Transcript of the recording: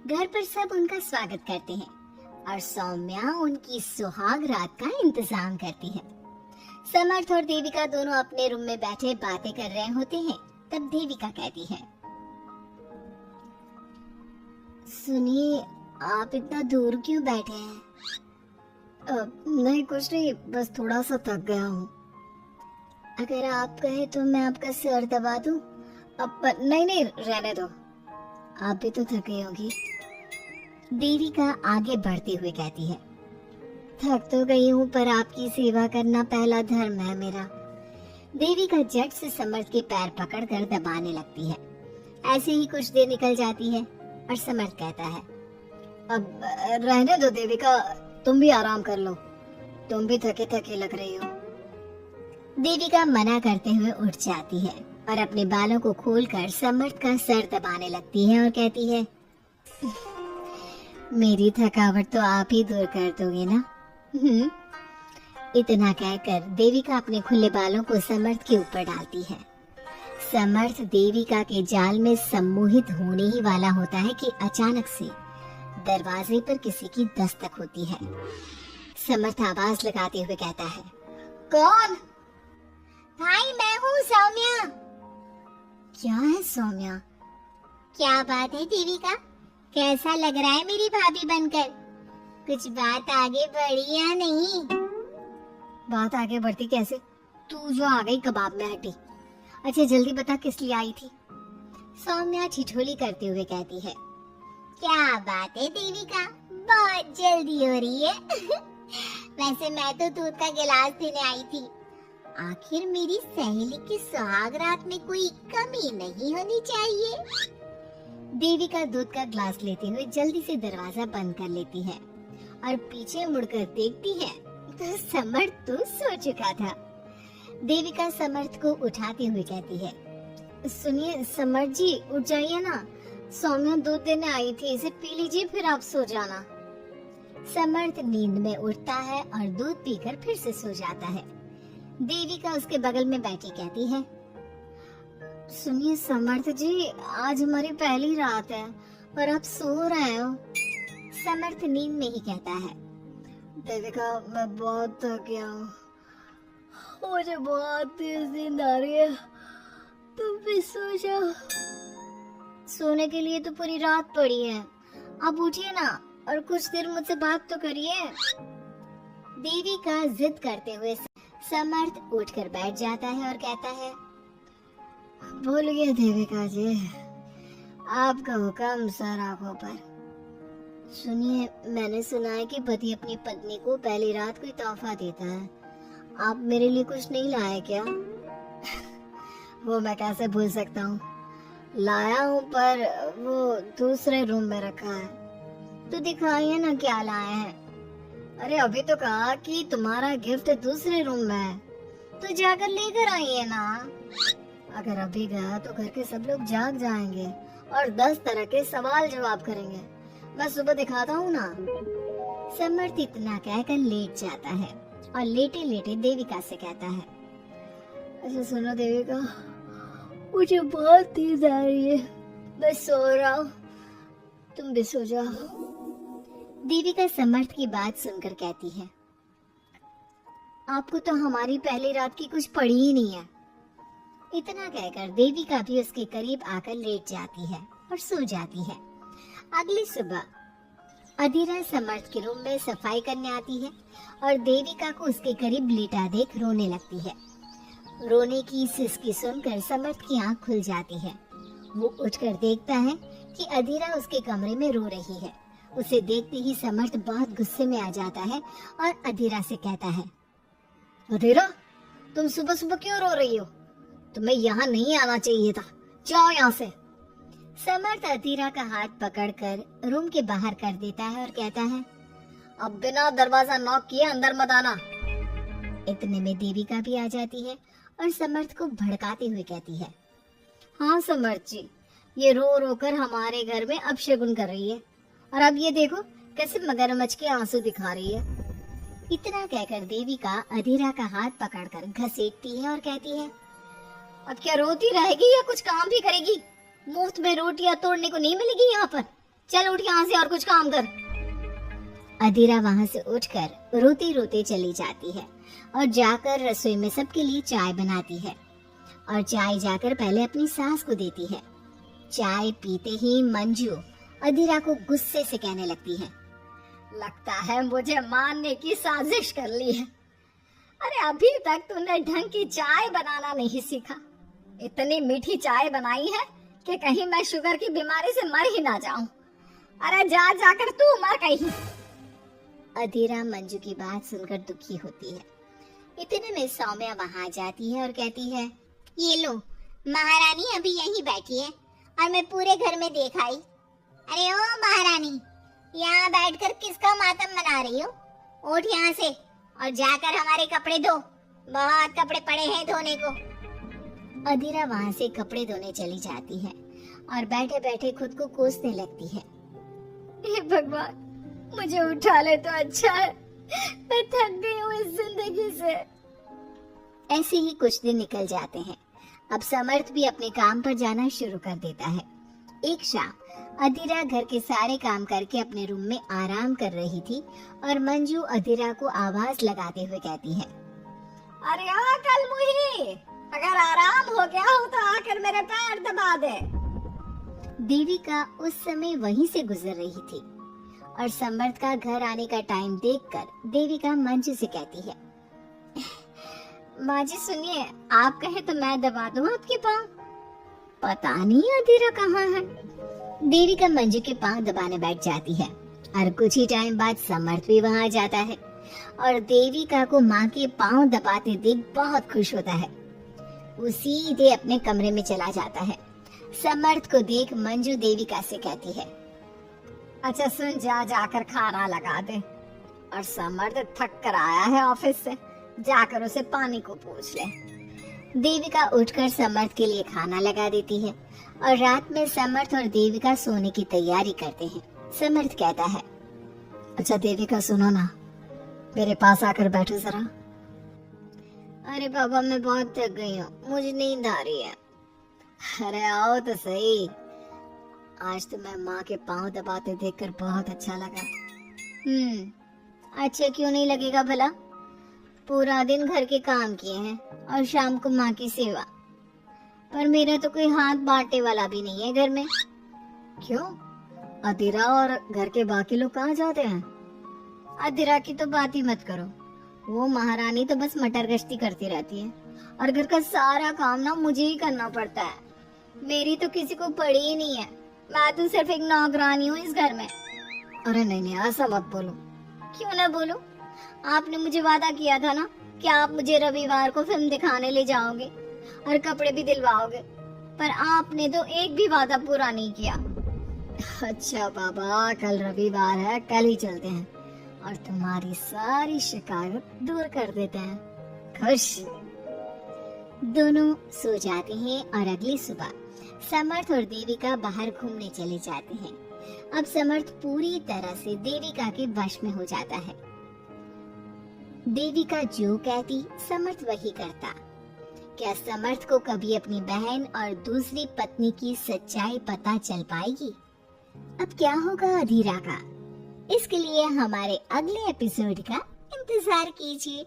घर पर सब उनका स्वागत करते हैं और सौम्या उनकी सुहाग रात का इंतजाम करती है। समर्थ और देविका दोनों अपने रूम में बैठे बातें कर रहे होते हैं। तब देविका कहती है, सुनिए, आप इतना दूर क्यों बैठे हैं? नहीं, कुछ नहीं, बस थोड़ा सा थक गया हूँ। अगर आप कहे तो मैं आपका सर दबा दूं? नहीं नहीं, रहने दो, आप भी तो थके होगी। देविका आगे बढ़ते हुए कहती है, थक तो गई हूँ पर आपकी सेवा करना पहला धर्म है मेरा। देविका झट से समर्थ के पैर पकड़कर दबाने लगती है। ऐसे ही कुछ देर निकल जाती है और समर्थ कहता है, अब रहने दो देविका, तुम भी आराम कर लो, तुम भी थके थके लग रही हो। देविका मना करते हुए उठ जाती है और अपने बालों को खोलकर समर्थ का सर दबाने लगती है और कहती है, मेरी थकावट तो आप ही दूर कर दोगे ना? इतना कहकर देविका अपने खुले बालों को समर्थ के ऊपर डालती है। समर्थ देविका के जाल में सम्मोहित होने ही वाला होता है कि अचानक से दरवाजे पर किसी की दस्तक होती है। समर्थ आवाज लगाते हुए कहता है, कौन? भाई, मैं हूँ सौम्या। क्या है सौम्या? क्या बात है देविका, कैसा लग रहा है मेरी भाभी बनकर? कुछ बात आगे बढ़ी या नहीं? बात आगे बढ़ती कैसे? तू जो आ गई कबाब में हटी। अच्छा जल्दी बता, किस लिए आई थी? सौम्या ठिठोली करते हुए कहती है, क्या बात है देविका, बहुत जल्दी हो रही है। वैसे मैं तो दूध का गिलास देने आई थी। आखिर मेरी सहेली की सुहाग रात में कोई कमी नहीं होनी चाहिए। देविका दूध का ग्लास लेते हुए जल्दी से दरवाजा बंद कर लेती है और पीछे मुड़कर देखती है तो समर्थ तो सो चुका था। देविका समर्थ को उठाते हुए कहती है, सुनिए समर्थ जी, उठ जाइए ना, सौम्या दूध देने आई थी, इसे पी लीजिए फिर आप सो जाना। समर्थ नींद में उठता है और दूध पीकर फिर से सो जाता है। देविका उसके बगल में बैठी कहती है, सुनिए समर्थ जी, आज हमारी पहली रात है पर आप सो रहे हो। समर्थ नींद में ही कहता है, देविका मैं बहुत थक गया हूँ, मुझे बहुत तेज नींद आ रही है, तुम भी सो जाओ। सोने के लिए तो पूरी रात पड़ी है, अब उठिए ना और कुछ देर मुझसे बात तो करिए। देविका जिद करते हुए समर्थ उठकर बैठ जाता है और कहता है, बोलिए देविका जी, आपका हुक्म सर आंखों पर। सुनिए, मैंने सुना है कि पति अपनी पत्नी को पहली रात कोई तोहफा देता है, आप मेरे लिए कुछ नहीं लाए क्या? वो मैं कैसे भूल सकता हूँ, लाया हूँ पर वो दूसरे रूम में रखा है। तो दिखाइए ना क्या लाए हैं। अरे अभी तो कहा कि तुम्हारा गिफ्ट दूसरे रूम में है, तो जाकर लेकर आइए ना। अगर अभी गया तो घर के सब लोग जाग जाएंगे और 10 तरह के सवाल जवाब करेंगे। मैं सुबह दिखाता हूँ ना। समर्थ इतना कहकर लेट जाता है और लेटे लेटे देविका से कहता है, अच्छा सुनो देविका, मुझे बहुत नींद आ रही है, मैं सो रहा हूँ, तुम भी सो जाओ। देविका समर्थ की बात सुनकर कहती है, आपको तो हमारी पहली रात की कुछ पड़ी ही नहीं है। इतना कहकर देविका भी उसके करीब आकर लेट जाती है और सो जाती है। अगली सुबह अधीरा समर्थ के रूम में सफाई करने आती है और देविका को उसके करीब लेटा देख रोने लगती है। रोने की सिसकी सुनकर समर्थ की आंख खुल जाती है। वो उठकर देखता है कि अधीरा उसके कमरे में रो रही है। उसे देखते ही समर्थ बहुत गुस्से में आ जाता है और अधीरा से कहता है, अधीरा, तुम सुबह सुबह क्यों रो रही हो? तुम्हें यहाँ नहीं आना चाहिए था, जाओ यहाँ से। समर्थ अधीरा का हाथ पकड़कर रूम के बाहर कर देता है और कहता है, अब बिना दरवाजा नॉक किए अंदर मत आना। इतने में देविका भी आ जाती है और समर्थ को भड़काते हुए कहती है, हाँ समर्थ जी, ये रो रो कर हमारे घर में अपशगुन कर रही है और अब ये देखो कैसे मगरमच्छ के आंसू दिखा रही है। इतना कहकर देविका अधीरा का हाथ पकड़कर घसीटती है और कहती है, अब क्या रोती रहेगी या कुछ काम भी करेगी? मुफ्त में रोटियां तोड़ने को नहीं मिलेगी यहाँ पर, चल उठ यहाँ से और कुछ काम कर। अधीरा वहां से उठकर रोते रोते चली जाती है और जाकर रसोई में सबके लिए चाय बनाती है और चाय जाकर पहले अपनी सास को देती है। चाय पीते ही मंजू अधीरा को गुस्से से कहने लगती है, लगता है मुझे मारने की साजिश कर ली है। अरे अभी तक तूने ढंग की चाय बनाना नहीं सीखा। इतनी मीठी चाय बनाई है कि कहीं मैं शुगर की बीमारी से मर ही ना जाऊं। अरे जा जाकर तू मर कहीं। अधीरा मंजू की बात सुनकर दुखी होती है। इतने में सौम्या वहां जाती है और कहती है, ये लो, महारानी अभी यहीं बैठी है और मैं पूरे घर में देख आई। अरे ओ महारानी, यहाँ बैठकर किसका मातम मना रही हो? उठ यहाँ से और जाकर हमारे कपड़े धो, बहुत कपड़े पड़े हैं धोने को। अधीरा वहां से कपड़े धोने चली जाती है और बैठे बैठे खुद को कोसने लगती है। हे भगवान, मुझे उठा ले तो अच्छा है, मैं थक गई हूँ इस जिंदगी से। ऐसे ही कुछ दिन निकल जाते हैं। अब समर्थ भी अपने काम पर जाना शुरू कर देता है। एक शाम अधीरा घर के सारे काम करके अपने रूम में आराम कर रही थी और मंजू अधीरा को आवाज लगाते हुए कहती है, अरे आ कल मुही, अगर आराम हो गया हो तो आकर मेरे पैर दबा दे। देविका उस समय वहीं से गुजर रही थी और समर्थ का घर आने का टाइम देखकर देविका मंजू से कहती है, माँ जी सुनिए, आप कहे तो मैं दबा दूं आपके पाँव। पता नहीं अधीरा कहाँ है। देविका मंजू के पाँव दबाने बैठ जाती है और कुछ ही टाइम बाद समर्थ भी वहाँ जाता है और देविका को माँ के पाँव दबाते देख बहुत खुश होता है। वो सीधे अपने कमरे में चला जाता है। समर्थ को देख मंजू देविका से कहती है, अच्छा सुन, जा जाकर खाना लगा दे। और समर्थ थक कर आया है ऑफिस से, जाकर उसे पानी को पूछ ले। देविका उठकर समर्थ के लिए खाना लगा देती है और रात में समर्थ और देविका सोने की तैयारी करते हैं। समर्थ कहता है, अच्छा देविका सुनो ना, मेरे पास आकर बैठो जरा। अरे बाबा, मैं बहुत थक गई हूँ, मुझे नींद आ रही है। अरे आओ तो सही, आज तो मैं माँ के पाँव दबाते देखकर बहुत अच्छा लगा। अच्छा क्यों नहीं लगेगा भला? पूरा दिन घर के काम किए हैं और शाम को माँ की सेवा, पर मेरा तो कोई हाथ बांटने वाला भी नहीं है घर में। क्यों? अधीरा और घर के बाकी लोग कहाँ जाते हैं? अधीरा की तो बात ही मत करो, वो महारानी तो बस मटर गश्ती करती रहती है और घर का सारा काम ना मुझे ही करना पड़ता है। मेरी तो किसी को पड़ी ही नहीं है, मैं तो सिर्फ एक नौकरानी हूँ इस घर में। अरे नहीं नहीं, ऐसा मत बोलो। क्यों ना बोलो? आपने मुझे वादा किया था ना कि आप मुझे रविवार को फिल्म दिखाने ले जाओगे और कपड़े भी दिलवाओगे, पर आपने तो एक भी वादा पूरा नहीं किया। अच्छा बाबा, कल रविवार है, कल ही चलते हैं और तुम्हारी सारी शिकायत दूर कर देते हैं। खुश? दोनों सो जाते हैं और अगली सुबह समर्थ और देविका बाहर घूमने चले जाते हैं। अब समर्थ पूरी तरह से देविका के वश में हो जाता है। देविका जो कहती समर्थ वही करता। क्या समर्थ को कभी अपनी बहन और दूसरी पत्नी की सच्चाई पता चल पाएगी? अब क्या होगा अधीरा का? इसके लिए हमारे अगले एपिसोड का इंतजार कीजिए।